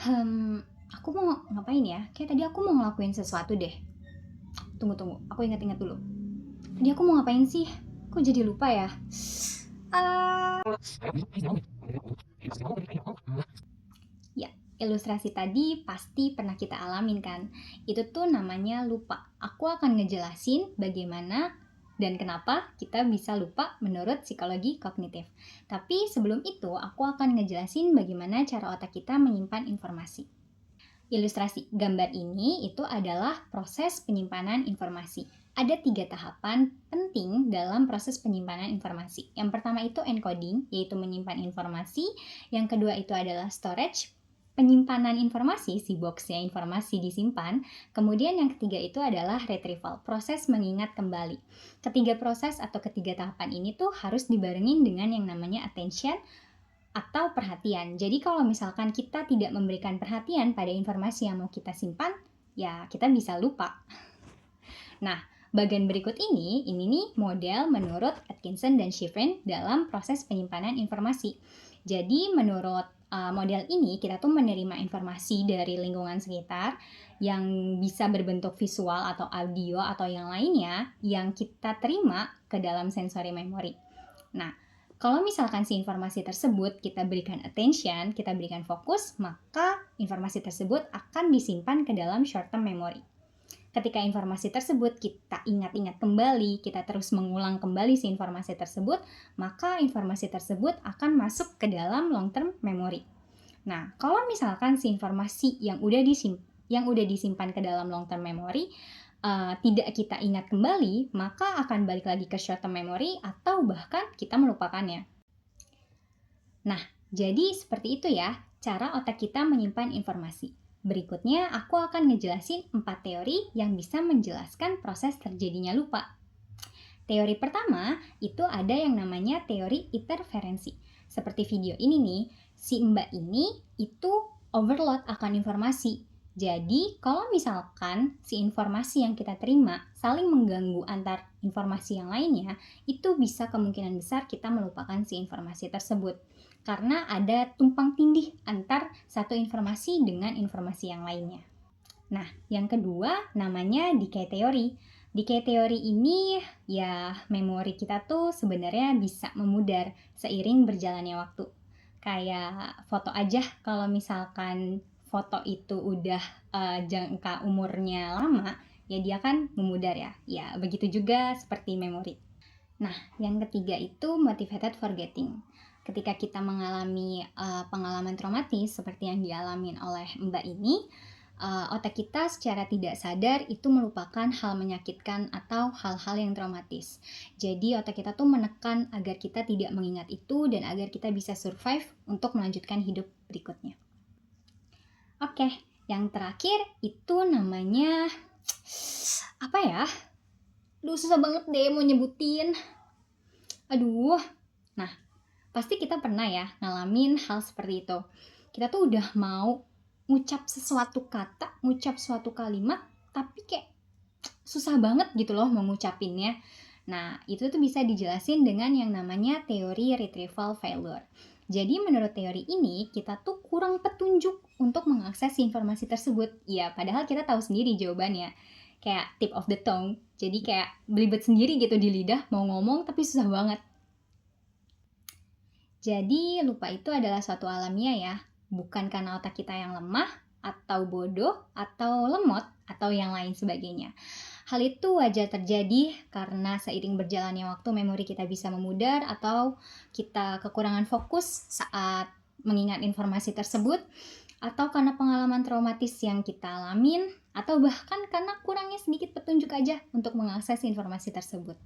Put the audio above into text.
Hmm, aku mau ngapain ya? Kayak tadi aku mau ngelakuin sesuatu deh. Tunggu, aku ingat-ingat dulu. Tadi aku mau ngapain sih? Kok jadi lupa ya? Ah, ya, ilustrasi tadi pasti pernah kita alamin kan? Itu tuh namanya lupa. Aku akan ngejelasin bagaimana dan kenapa kita bisa lupa menurut psikologi kognitif. Tapi sebelum itu, aku akan ngejelasin bagaimana cara otak kita menyimpan informasi. Ilustrasi gambar ini itu adalah proses penyimpanan informasi. Ada 3 tahapan penting dalam proses penyimpanan informasi. Yang pertama itu encoding, yaitu menyimpan informasi. Yang kedua itu adalah storage, penyimpanan informasi, si boxnya informasi disimpan. Kemudian yang ketiga itu adalah retrieval, proses mengingat kembali. Ketiga proses atau ketiga tahapan ini tuh harus dibarengin dengan yang namanya attention, atau perhatian. Jadi kalau misalkan kita tidak memberikan perhatian pada informasi yang mau kita simpan, ya kita bisa lupa. Nah, bagian berikut ini nih model menurut Atkinson dan Shiffrin dalam proses penyimpanan informasi. Jadi menurut model ini kita tuh menerima informasi dari lingkungan sekitar yang bisa berbentuk visual atau audio atau yang lainnya yang kita terima ke dalam sensory memory. Nah, kalau misalkan si informasi tersebut kita berikan attention, kita berikan fokus, maka informasi tersebut akan disimpan ke dalam short term memory. Ketika informasi tersebut kita ingat-ingat kembali, kita terus mengulang kembali si informasi tersebut, maka informasi tersebut akan masuk ke dalam long term memory. Nah, kalau misalkan si informasi yang udah disimpan ke dalam long term memory tidak kita ingat kembali, maka akan balik lagi ke short term memory atau bahkan kita melupakannya. Nah, jadi seperti itu ya cara otak kita menyimpan informasi. Berikutnya aku akan ngejelasin 4 teori yang bisa menjelaskan proses terjadinya lupa. Teori pertama itu ada yang namanya teori interferensi. Seperti video ini nih, si mbak ini itu overload akan informasi. Jadi kalau misalkan si informasi yang kita terima saling mengganggu antar informasi yang lainnya, itu bisa kemungkinan besar kita melupakan si informasi tersebut. Karena ada tumpang tindih antar satu informasi dengan informasi yang lainnya. Nah, yang kedua namanya decay theory. Decay theory ini ya memori kita tuh sebenarnya bisa memudar seiring berjalannya waktu. Kayak foto aja, kalau misalkan foto itu udah jangka umurnya lama, ya dia kan memudar ya. Ya, begitu juga seperti memori. Nah, yang ketiga itu motivated forgetting. Ketika kita mengalami pengalaman traumatis seperti yang dialami oleh Mbak ini, otak kita secara tidak sadar itu melupakan hal menyakitkan atau hal-hal yang traumatis. Jadi otak kita tuh menekan agar kita tidak mengingat itu dan agar kita bisa survive untuk melanjutkan hidup berikutnya. Oke, yang terakhir itu namanya apa ya? Duh, susah banget deh mau nyebutin. Aduh. Nah, pasti kita pernah ya ngalamin hal seperti itu. Kita tuh udah mau ngucap sesuatu kata, ngucap suatu kalimat, tapi kayak susah banget gitu loh mau ngucapinnya. Nah, itu tuh bisa dijelasin dengan yang namanya teori retrieval failure. Jadi menurut teori ini, kita tuh kurang petunjuk untuk mengakses informasi tersebut. Ya, padahal kita tahu sendiri jawabannya. Kayak tip of the tongue. Jadi kayak belibet sendiri gitu di lidah, mau ngomong tapi susah banget. Jadi lupa itu adalah suatu alamiah ya, bukan karena otak kita yang lemah, atau bodoh, atau lemot, atau yang lain sebagainya. Hal itu wajar terjadi karena seiring berjalannya waktu memori kita bisa memudar atau kita kekurangan fokus saat mengingat informasi tersebut, atau karena pengalaman traumatis yang kita alamin, atau bahkan karena kurangnya sedikit petunjuk aja untuk mengakses informasi tersebut.